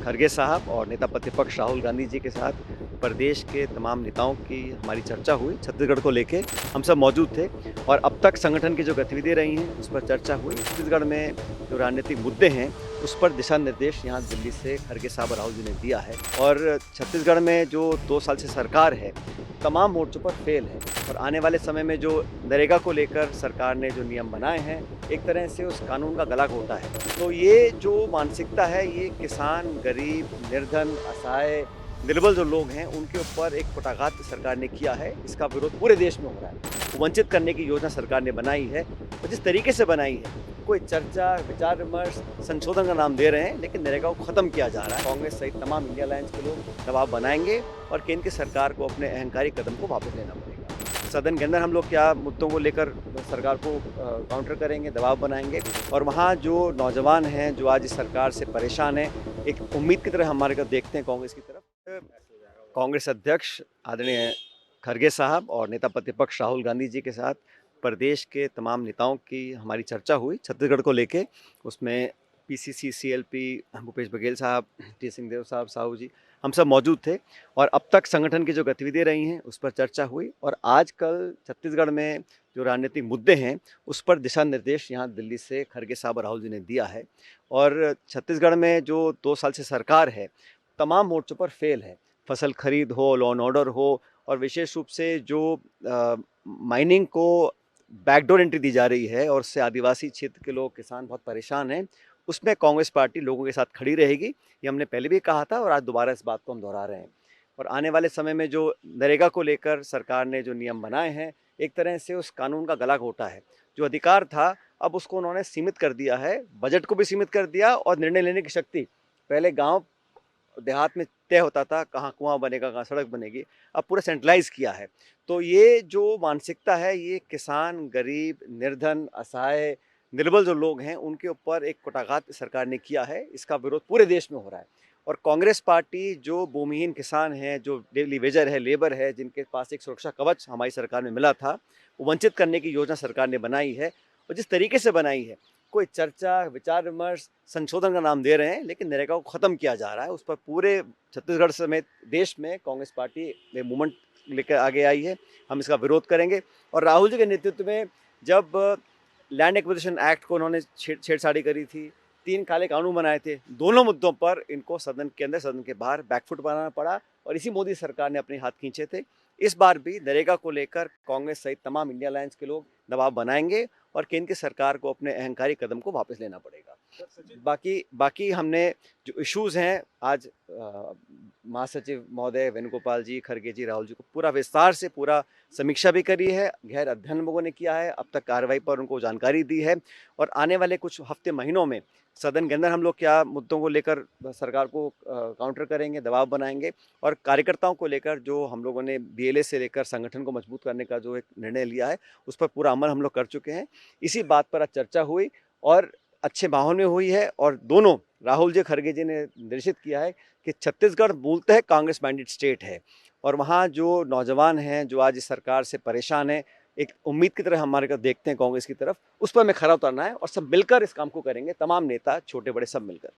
खरगे साहब और नेता प्रतिपक्ष राहुल गांधी जी के साथ प्रदेश के तमाम नेताओं की हमारी चर्चा हुई छत्तीसगढ़ को लेके। हम सब मौजूद थे और अब तक संगठन की जो गतिविधियां रही हैं उस पर चर्चा हुई। छत्तीसगढ़ में जो राजनीतिक मुद्दे हैं उस पर दिशा निर्देश यहाँ दिल्ली से खरगे साहब और राहुल जी ने दिया है। और छत्तीसगढ़ में जो 2 साल से सरकार है तमाम मोर्चों पर फेल है और आने वाले समय में जो नरेगा को लेकर सरकार ने जो नियम बनाए हैं एक तरह से उस कानून का गला घोटा है। तो ये जो मानसिकता है ये किसान, गरीब, निर्धन, असहाय, निर्बल जो लोग हैं उनके ऊपर एक कुटाघात सरकार ने किया है। इसका विरोध पूरे देश में हो रहा है। वंचित करने की योजना सरकार ने बनाई है और जिस तरीके से बनाई है कोई चर्चा, विचार विमर्श, संशोधन का नाम दे रहे हैं, लेकिन नरेगा को खत्म किया जा रहा है। कांग्रेस सहित तमाम इंडिया अलायंस के लोग दबाव बनाएंगे और केंद्र की सरकार को अपने अहंकारी कदम को वापस लेना पड़ेगा। सदन के अंदर हम लोग क्या मुद्दों को लेकर सरकार को काउंटर करेंगे, दबाव बनाएंगे और वहाँ जो नौजवान हैं जो आज इस सरकार से परेशान हैं, एक उम्मीद की तरह हमारे को देखते हैं कांग्रेस की तरफ। कांग्रेस अध्यक्ष आदरणीय खरगे साहब और नेता प्रतिपक्ष राहुल गांधी जी के साथ प्रदेश के तमाम नेताओं की हमारी चर्चा हुई छत्तीसगढ़ को लेके। उसमें पीसीसी, सीएलपी, भूपेश बघेल साहब, टी सिंहदेव साहब, साहू जी, हम सब मौजूद थे और अब तक संगठन की जो गतिविधियां रही हैं उस पर चर्चा हुई। और आजकल छत्तीसगढ़ में जो राजनीतिक मुद्दे हैं उस पर दिशा निर्देश यहाँ दिल्ली से खरगे साहब और राहुल जी ने दिया है। और छत्तीसगढ़ में जो 2 साल से सरकार है तमाम मोर्चों पर फेल है। फसल खरीद हो, लॉ एंड ऑर्डर हो और विशेष रूप से जो माइनिंग को बैकडोर एंट्री दी जा रही है और उससे आदिवासी क्षेत्र के लोग, किसान बहुत परेशान हैं। उसमें कांग्रेस पार्टी लोगों के साथ खड़ी रहेगी। ये हमने पहले भी कहा था और आज दोबारा इस बात को हम दोहरा रहे हैं। और आने वाले समय में जो नरेगा को लेकर सरकार ने जो नियम बनाए हैं एक तरह से उस कानून का गला घोटा है। जो अधिकार था अब उसको उन्होंने सीमित कर दिया है, बजट को भी सीमित कर दिया और निर्णय लेने की शक्ति पहले गाँव देहात में तय होता था कहाँ कुआं बनेगा, कहाँ सड़क बनेगी, अब पूरा सेंट्रलाइज किया है। तो ये जो मानसिकता है ये किसान, गरीब, निर्धन, असहाय, निर्बल जो लोग हैं उनके ऊपर एक कुटाघात सरकार ने किया है। इसका विरोध पूरे देश में हो रहा है। और कांग्रेस पार्टी जो भूमिहीन किसान हैं, जो डेली वेजर है, लेबर है, जिनके पास एक सुरक्षा कवच हमारी सरकार में मिला था, वो वंचित करने की योजना सरकार ने बनाई है। और जिस तरीके से बनाई है कोई चर्चा, विचार विमर्श, संशोधन का नाम दे रहे हैं, लेकिन नरेगा को खत्म किया जा रहा है। उस पर पूरे छत्तीसगढ़ समेत देश में कांग्रेस पार्टी में मूवमेंट लेकर आगे आई है। हम इसका विरोध करेंगे। और राहुल जी के नेतृत्व में जब लैंड एक्विजिशन एक्ट को उन्होंने छेड़छाड़ी करी थी, 3 काले कानून बनाए थे, दोनों मुद्दों पर इनको सदन के अंदर, सदन के बाहर बैकफुट बनाना पड़ा और इसी मोदी सरकार ने अपने हाथ खींचे थे। इस बार भी नरेगा को लेकर कांग्रेस सहित तमाम इंडिया अलायंस के लोग दबाव बनाएंगे और केंद्र की सरकार को अपने अहंकारी कदम को वापस लेना पड़ेगा। बाकी हमने जो इश्यूज हैं आज महासचिव महोदय वेणुगोपाल जी, खरगे जी, राहुल जी को पूरा विस्तार से पूरा समीक्षा भी करी है, गहर अध्ययन लोगों ने किया है, अब तक कार्रवाई पर उनको जानकारी दी है। और आने वाले कुछ हफ्ते, महीनों में सदन के अंदर हम लोग क्या मुद्दों को लेकर सरकार को काउंटर करेंगे, दबाव बनाएंगे और कार्यकर्ताओं को लेकर जो हम लोगों ने बीएलए से लेकर संगठन को मजबूत करने का जो एक निर्णय लिया है उस पर पूरा अमल हम लोग कर चुके हैं। इसी बात पर आज चर्चा हुई और अच्छे माहौल में हुई है। और दोनों राहुल जी, खरगे जी ने निर्देशित किया है कि छत्तीसगढ़ मूलतः कांग्रेस मैंडेट स्टेट है और वहाँ जो नौजवान हैं जो आज इस सरकार से परेशान हैं, एक उम्मीद की तरह हमारे को देखते हैं कांग्रेस की तरफ, उस पर हमें खरा उतरना है और सब मिलकर इस काम को करेंगे, तमाम नेता, छोटे बड़े सब मिलकर।